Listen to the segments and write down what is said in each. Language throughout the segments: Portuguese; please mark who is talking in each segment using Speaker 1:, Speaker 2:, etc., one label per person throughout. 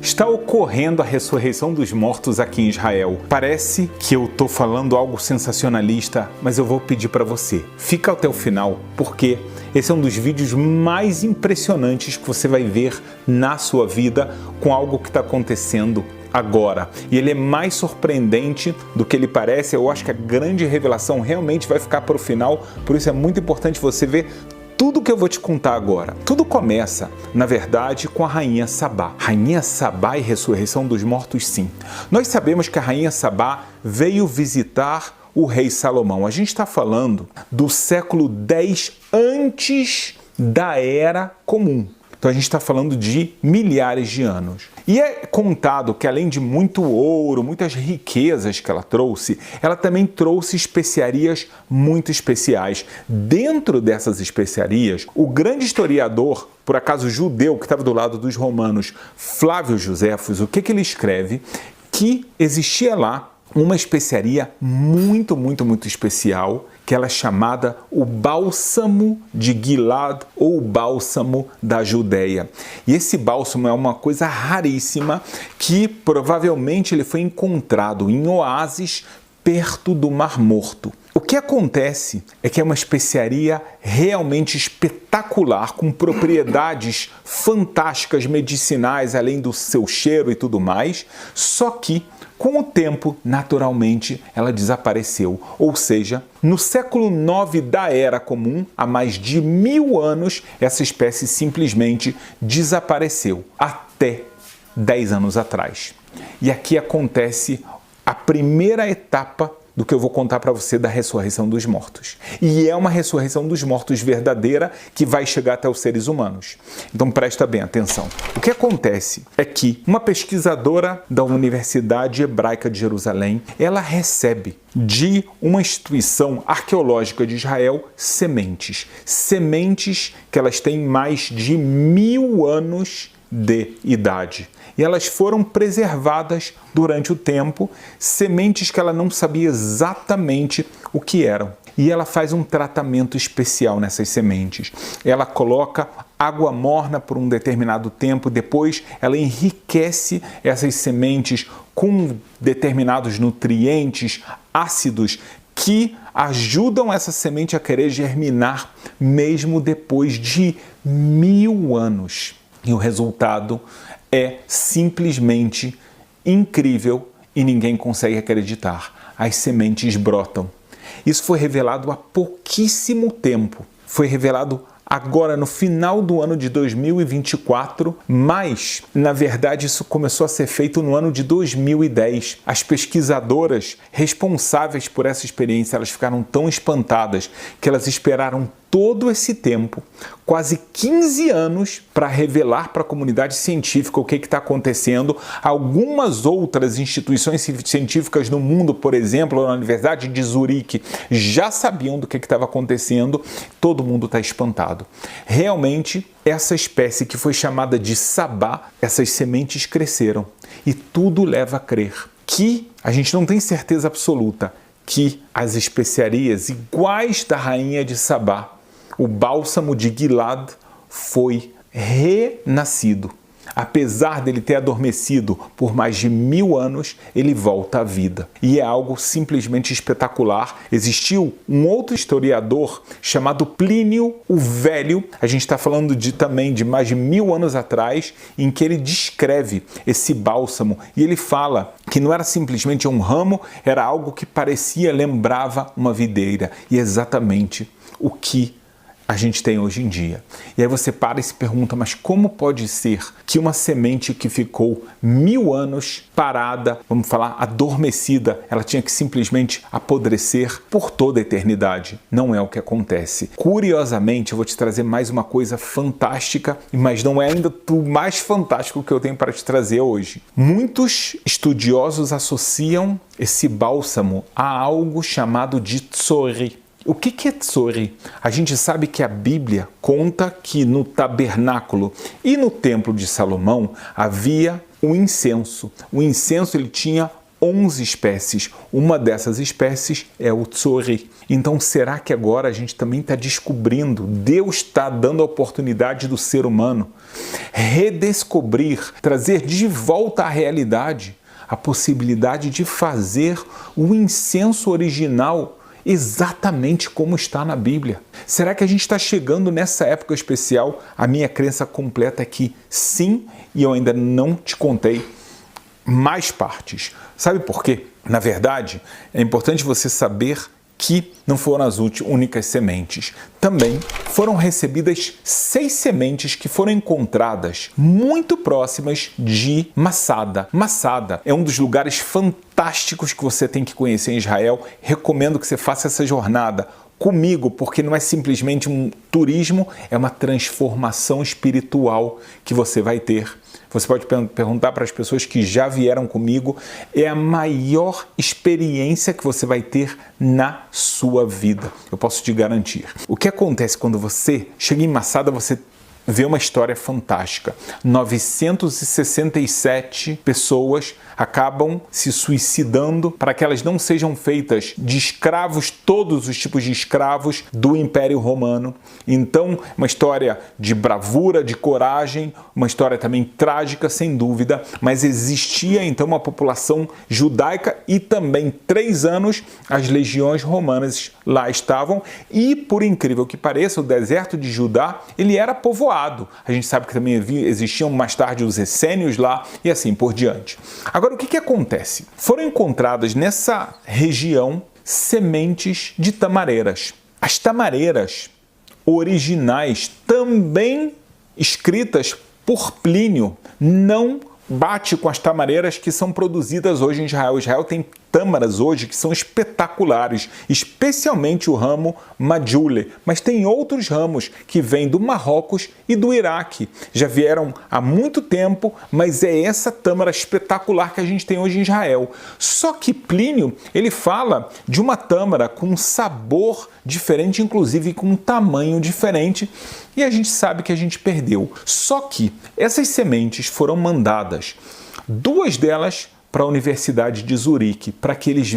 Speaker 1: Está ocorrendo a ressurreição dos mortos aqui em Israel. Parece que eu estou falando algo sensacionalista, mas eu vou pedir para você. Fica até o final, porque esse é um dos vídeos mais impressionantes que você vai ver na sua vida com algo que está acontecendo agora. E ele é mais surpreendente do que ele parece. Eu acho que a grande revelação realmente vai ficar para o final, por isso é muito importante você ver tudo que eu vou te contar agora. Tudo começa, na verdade, com a Rainha Sabá. Rainha Sabá e ressurreição dos mortos, sim. Nós sabemos que a Rainha Sabá veio visitar o rei Salomão. A gente está falando do século X antes da Era Comum. Então a gente está falando de milhares de anos. E é contado que além de muito ouro, muitas riquezas que ela também trouxe especiarias muito especiais. Dentro dessas especiarias, o grande historiador, por acaso judeu, que estava do lado dos romanos, Flávio Joséfos, o que ele escreve? Que existia lá uma especiaria muito especial, que ela é chamada o bálsamo de Gilad ou o bálsamo da Judéia. E esse bálsamo é uma coisa raríssima que provavelmente ele foi encontrado em oásis perto do Mar Morto. O que acontece é que é uma especiaria realmente espetacular, com propriedades fantásticas medicinais, além do seu cheiro e tudo mais, só que com o tempo, naturalmente, ela desapareceu. Ou seja, no século IX da Era Comum, há mais de 1000 anos, essa espécie simplesmente desapareceu, até 10 anos atrás. E aqui acontece a primeira etapa do que eu vou contar para você da ressurreição dos mortos. E é uma ressurreição dos mortos verdadeira que vai chegar até os seres humanos. Então presta bem atenção. O que acontece é que uma pesquisadora da Universidade Hebraica de Jerusalém, ela recebe de uma instituição arqueológica de Israel sementes. Sementes que elas têm mais de 1000 anos de idade. E elas foram preservadas durante o tempo, sementes que ela não sabia exatamente o que eram. E ela faz um tratamento especial nessas sementes. Ela coloca água morna por um determinado tempo, depois ela enriquece essas sementes com determinados nutrientes, ácidos, que ajudam essa semente a querer germinar mesmo depois de 1000 anos. E o resultado é simplesmente incrível e ninguém consegue acreditar. As sementes brotam. Isso foi revelado há pouquíssimo tempo. Foi revelado agora no final do ano de 2024, mas, na verdade, isso começou a ser feito no ano de 2010. As pesquisadoras responsáveis por essa experiência, elas ficaram tão espantadas que elas esperaram todo esse tempo, quase 15 anos, para revelar para a comunidade científica o que está acontecendo. Algumas outras instituições científicas no mundo, por exemplo, na Universidade de Zurique, já sabiam do que estava acontecendo. Todo mundo está espantado. Realmente, essa espécie que foi chamada de Sabá, essas sementes cresceram. E tudo leva a crer que a gente não tem certeza absoluta que as especiarias iguais da rainha de Sabá, o bálsamo de Gilad, foi renascido. Apesar dele ter adormecido por mais de 1000 anos, ele volta à vida. E é algo simplesmente espetacular. Existiu um outro historiador chamado Plínio o Velho, a gente está falando também de mais de 1000 anos atrás, em que ele descreve esse bálsamo. E ele fala que não era simplesmente um ramo, era algo que lembrava uma videira. E é exatamente o que a gente tem hoje em dia. E aí você para e se pergunta, mas como pode ser que uma semente que ficou 1000 anos parada, vamos falar, adormecida, ela tinha que simplesmente apodrecer por toda a eternidade? Não é o que acontece. Curiosamente, eu vou te trazer mais uma coisa fantástica, mas não é ainda o mais fantástico que eu tenho para te trazer hoje. Muitos estudiosos associam esse bálsamo a algo chamado de tsori. O que é tsori? A gente sabe que a Bíblia conta que no tabernáculo e no templo de Salomão havia o incenso. O incenso ele tinha 11 espécies. Uma dessas espécies é o tsori. Então, será que agora a gente também está descobrindo, Deus está dando a oportunidade do ser humano redescobrir, trazer de volta à realidade a possibilidade de fazer o incenso original exatamente como está na Bíblia? Será que a gente está chegando nessa época especial? A minha crença completa é que sim, e eu ainda não te contei mais partes. Sabe por quê? Na verdade, é importante você saber que não foram as únicas sementes. Também foram recebidas 6 sementes que foram encontradas muito próximas de Masada. Masada é um dos lugares fantásticos que você tem que conhecer em Israel. Recomendo que você faça essa jornada comigo, porque não é simplesmente um turismo, é uma transformação espiritual que você vai ter. Você pode perguntar para as pessoas que já vieram comigo, é a maior experiência que você vai ter na sua vida. Eu posso te garantir. O que acontece quando você chega em Masada, você vê uma história fantástica. 967 pessoas acabam se suicidando para que elas não sejam feitas de escravos, todos os tipos de escravos do Império Romano. Então, uma história de bravura, de coragem, uma história também trágica, sem dúvida, mas existia então uma população judaica e também 3 anos as legiões romanas lá estavam e, por incrível que pareça, o deserto de Judá, ele era povoado. A gente sabe que também existiam mais tarde os essênios lá e assim por diante. Agora, o que acontece? Foram encontradas nessa região sementes de tamareiras. As tamareiras originais, também escritas por Plínio, não bate com as tamareiras que são produzidas hoje em Israel. Israel tem tâmaras hoje que são espetaculares, especialmente o ramo Majule, mas tem outros ramos que vêm do Marrocos e do Iraque. Já vieram há muito tempo, mas é essa tâmara espetacular que a gente tem hoje em Israel. Só que Plínio, ele fala de uma tâmara com um sabor diferente, inclusive com um tamanho diferente, e a gente sabe que a gente perdeu. Só que essas sementes foram mandadas, 2 delas para a Universidade de Zurique, para que eles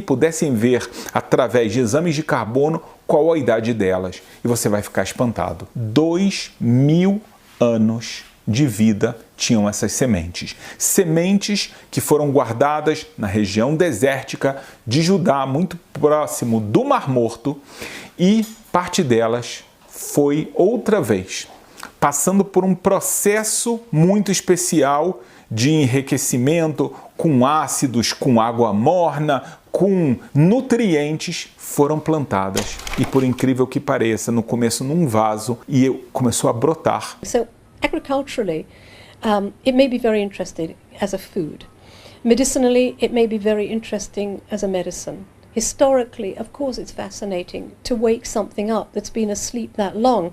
Speaker 1: pudessem ver através de exames de carbono qual a idade delas. E você vai ficar espantado. 2000 anos de vida tinham essas sementes. Sementes que foram guardadas na região desértica de Judá, muito próximo do Mar Morto, e parte delas foi outra vez passando por um processo muito especial de enriquecimento com ácidos, com água morna, com nutrientes, foram plantadas. E por incrível que pareça, no começo num vaso, e começou a brotar.
Speaker 2: So agriculturally, it may be very interesting as a food. Medicinally, it may be very interesting as a medicine. Historically, of course, it's fascinating to wake something up that's been asleep that long.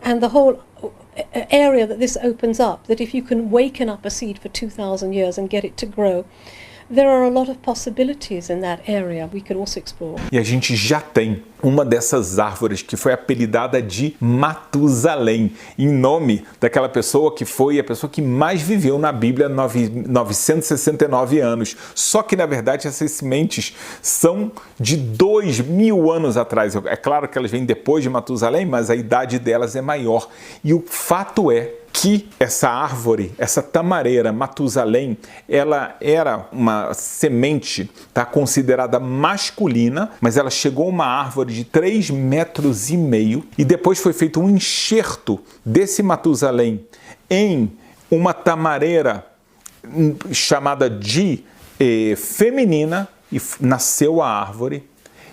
Speaker 2: And the whole area that this opens up, that if you can waken up a seed for 2,000 years and get it to grow, there are a lot of possibilities in that area we could also explore.
Speaker 1: E a gente já tem uma dessas árvores que foi apelidada de Matusalém, em nome daquela pessoa que foi a pessoa que mais viveu na Bíblia, 969 anos. Só que, na verdade, essas sementes são de 2000 anos atrás. É claro que elas vêm depois de Matusalém, mas a idade delas é maior. E o fato é que essa árvore, essa tamareira Matusalém, ela era uma semente, tá, considerada masculina, mas ela chegou a uma árvore de 3,5 metros e depois foi feito um enxerto desse Matusalém em uma tamareira chamada de feminina e nasceu a árvore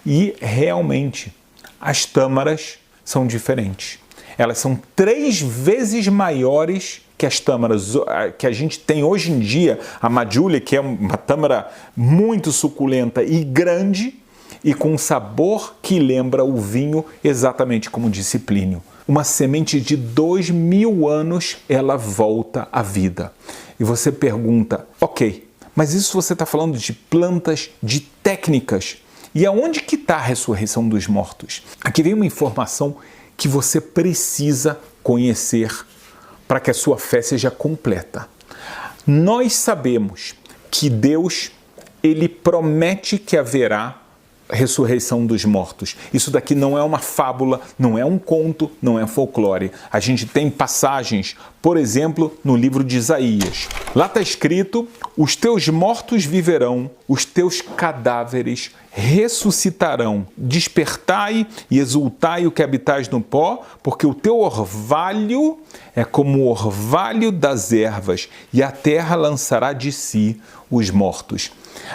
Speaker 1: e realmente as tâmaras são diferentes. Elas são 3 vezes maiores que as tâmaras que a gente tem hoje em dia. A Majule, que é uma tâmara muito suculenta e grande e com um sabor que lembra o vinho, exatamente como disse Plínio. Uma semente de 2000 anos, ela volta à vida. E você pergunta, ok, mas isso você está falando de plantas, de técnicas. E aonde que está a ressurreição dos mortos? Aqui vem uma informação que você precisa conhecer para que a sua fé seja completa. Nós sabemos que Deus ele promete que haverá ressurreição dos mortos. Isso daqui não é uma fábula, não é um conto, não é folclore. A gente tem passagens, por exemplo, no livro de Isaías. Lá está escrito: os teus mortos viverão, os teus cadáveres ressuscitarão. Despertai e exultai o que habitais no pó, porque o teu orvalho é como o orvalho das ervas, e a terra lançará de si os mortos.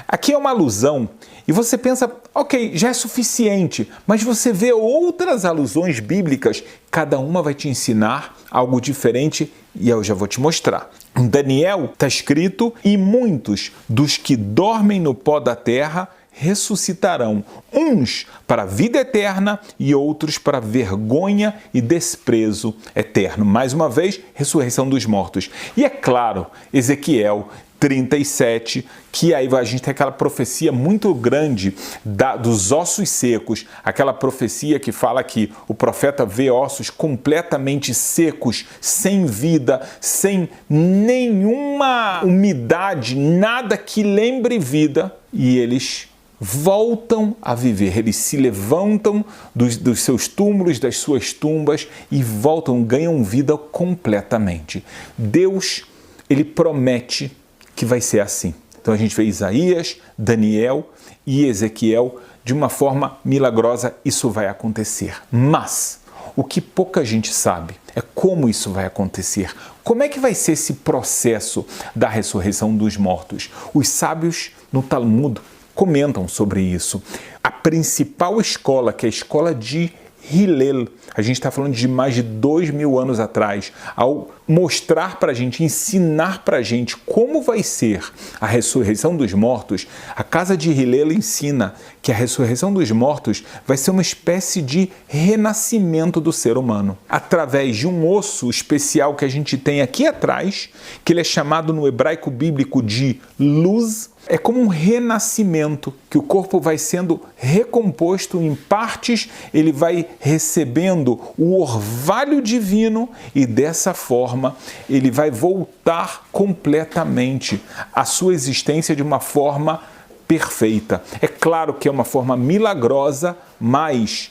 Speaker 1: Aqui é uma alusão, e você pensa, ok, já é suficiente, mas você vê outras alusões bíblicas, cada uma vai te ensinar algo diferente, e eu já vou te mostrar. Em Daniel está escrito: e muitos dos que dormem no pó da terra ressuscitarão, uns para a vida eterna e outros para vergonha e desprezo eterno. Mais uma vez, ressurreição dos mortos. E é claro, Ezequiel 37, que aí a gente tem aquela profecia muito grande dos ossos secos, aquela profecia que fala que o profeta vê ossos completamente secos, sem vida, sem nenhuma umidade, nada que lembre vida, e eles voltam a viver, eles se levantam dos seus túmulos, das suas tumbas e voltam, ganham vida completamente. Deus, ele promete que vai ser assim. Então a gente vê Isaías, Daniel e Ezequiel, de uma forma milagrosa, isso vai acontecer. Mas o que pouca gente sabe é como isso vai acontecer. Como é que vai ser esse processo da ressurreição dos mortos? Os sábios no Talmud comentam sobre isso. A principal escola, que é a escola de Hillel, a gente está falando de mais de 2000 anos atrás, ao mostrar para a gente, ensinar para a gente como vai ser a ressurreição dos mortos, a casa de Hillel ensina que a ressurreição dos mortos vai ser uma espécie de renascimento do ser humano, através de um osso especial que a gente tem aqui atrás, que ele é chamado no hebraico bíblico de luz. É como um renascimento, que o corpo vai sendo recomposto em partes, ele vai recebendo o orvalho divino e dessa forma ele vai voltar completamente à sua existência de uma forma perfeita. É claro que é uma forma milagrosa, mas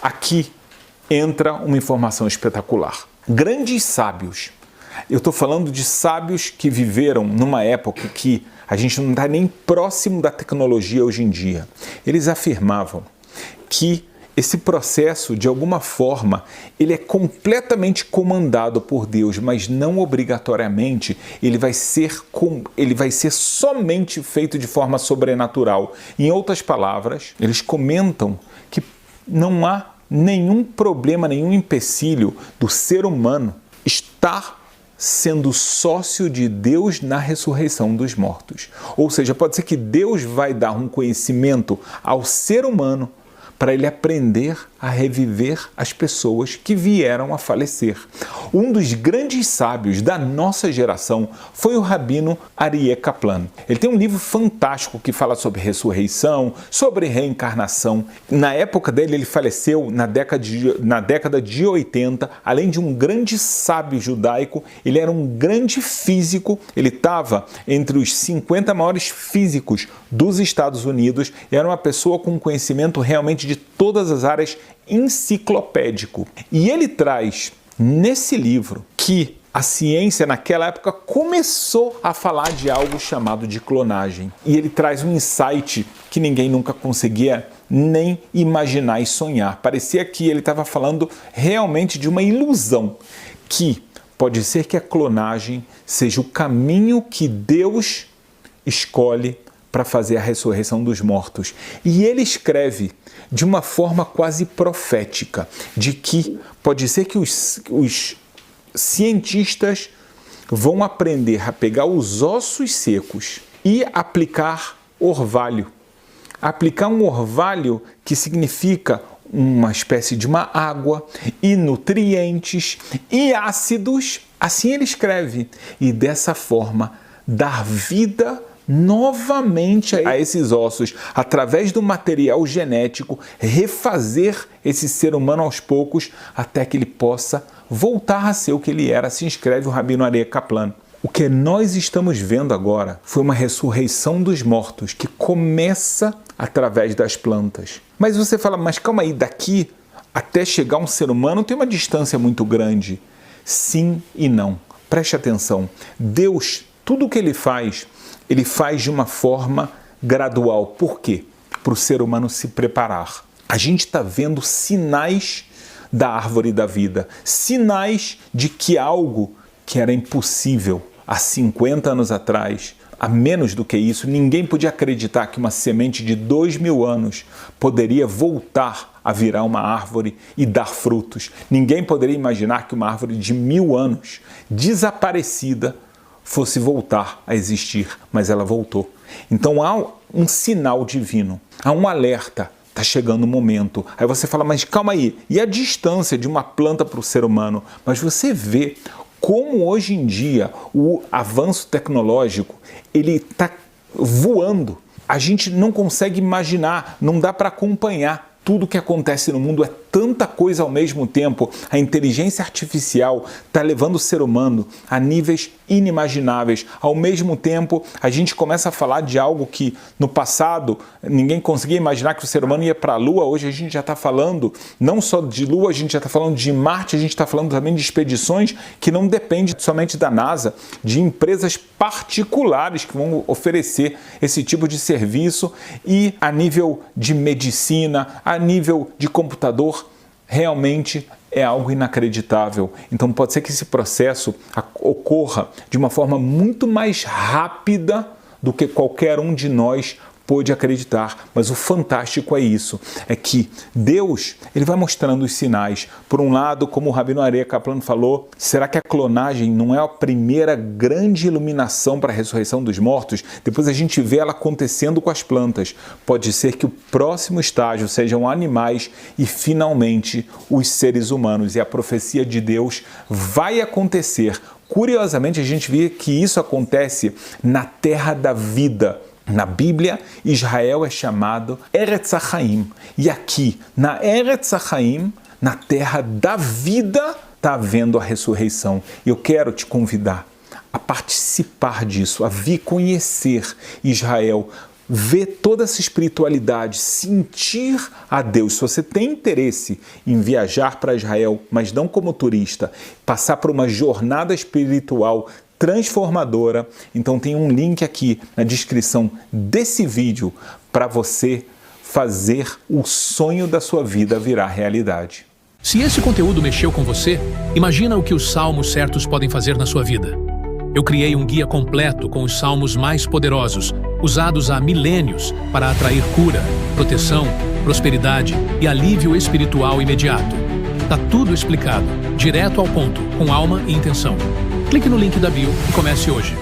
Speaker 1: aqui entra uma informação espetacular. Grandes sábios, eu estou falando de sábios que viveram numa época que a gente não está nem próximo da tecnologia hoje em dia. Eles afirmavam que esse processo, de alguma forma, ele é completamente comandado por Deus, mas não obrigatoriamente ele vai ser somente feito de forma sobrenatural. Em outras palavras, eles comentam que não há nenhum problema, nenhum empecilho do ser humano estar sendo sócio de Deus na ressurreição dos mortos. Ou seja, pode ser que Deus vai dar um conhecimento ao ser humano para ele aprender a reviver as pessoas que vieram a falecer. Um dos grandes sábios da nossa geração foi o rabino Aryeh Kaplan. Ele tem um livro fantástico que fala sobre ressurreição, sobre reencarnação. Na época dele, ele faleceu na década de 80, além de um grande sábio judaico, ele era um grande físico, ele estava entre os 50 maiores físicos dos Estados Unidos, e era uma pessoa com conhecimento realmente de todas as áreas, enciclopédico. E ele traz nesse livro que a ciência naquela época começou a falar de algo chamado de clonagem. E ele traz um insight que ninguém nunca conseguia nem imaginar e sonhar. Parecia que ele estava falando realmente de uma ilusão, que pode ser que a clonagem seja o caminho que Deus escolhe para fazer a ressurreição dos mortos. E ele escreve de uma forma quase profética, de que pode ser que os cientistas vão aprender a pegar os ossos secos e aplicar orvalho. Aplicar um orvalho que significa uma espécie de uma água e nutrientes e ácidos, assim ele escreve, e dessa forma dar vida novamente a esses ossos, através do material genético, refazer esse ser humano aos poucos, até que ele possa voltar a ser o que ele era, se inscreve o rabino Aryeh Kaplan. O que nós estamos vendo agora foi uma ressurreição dos mortos que começa através das plantas. Mas você fala, mas calma aí, daqui até chegar um ser humano tem uma distância muito grande. Sim e não. Preste atenção. Deus, tudo o que Ele faz de uma forma gradual. Por quê? Para o ser humano se preparar. A gente está vendo sinais da árvore da vida, sinais de que algo que era impossível há 50 anos atrás, há menos do que isso, ninguém podia acreditar que uma semente de 2000 anos poderia voltar a virar uma árvore e dar frutos. Ninguém poderia imaginar que uma árvore de 1000 anos, desaparecida, fosse voltar a existir, mas ela voltou. Então há um sinal divino, há um alerta. Está chegando o momento. Aí você fala, mas calma aí, e a distância de uma planta para o ser humano? Mas você vê como hoje em dia o avanço tecnológico ele está voando. A gente não consegue imaginar, não dá para acompanhar tudo o que acontece no mundo, é tanta coisa ao mesmo tempo. A inteligência artificial está levando o ser humano a níveis inimagináveis. Ao mesmo tempo, a gente começa a falar de algo que no passado ninguém conseguia imaginar, que o ser humano ia para a Lua. Hoje a gente já está falando não só de Lua, a gente já está falando de Marte, a gente está falando também de expedições que não dependem somente da NASA, de empresas particulares que vão oferecer esse tipo de serviço, e a nível de medicina, a nível de computador, realmente é algo inacreditável. Então pode ser que esse processo ocorra de uma forma muito mais rápida do que qualquer um de nós pôde acreditar. Mas o fantástico é isso, é que Deus ele vai mostrando os sinais. Por um lado, como o Rabino Aryeh Kaplan falou, será que a clonagem não é a primeira grande iluminação para a ressurreição dos mortos? Depois a gente vê ela acontecendo com as plantas. Pode ser que o próximo estágio sejam animais e finalmente os seres humanos. E a profecia de Deus vai acontecer. Curiosamente, a gente vê que isso acontece na terra da vida. Na Bíblia, Israel é chamado Eretz Hachaim. E aqui, na Eretz Hachaim, na terra da vida, está havendo a ressurreição. E eu quero te convidar a participar disso, a vir conhecer Israel, ver toda essa espiritualidade, sentir a Deus. Se você tem interesse em viajar para Israel, mas não como turista, passar por uma jornada espiritual transformadora, então tem um link aqui na descrição desse vídeo para você fazer o sonho da sua vida virar realidade.
Speaker 3: Se esse conteúdo mexeu com você, imagina o que os salmos certos podem fazer na sua vida. Eu criei um guia completo com os salmos mais poderosos, usados há milênios para atrair cura, proteção, prosperidade e alívio espiritual imediato. Tá tudo explicado, direto ao ponto, com alma e intenção. Clique no link da bio e comece hoje.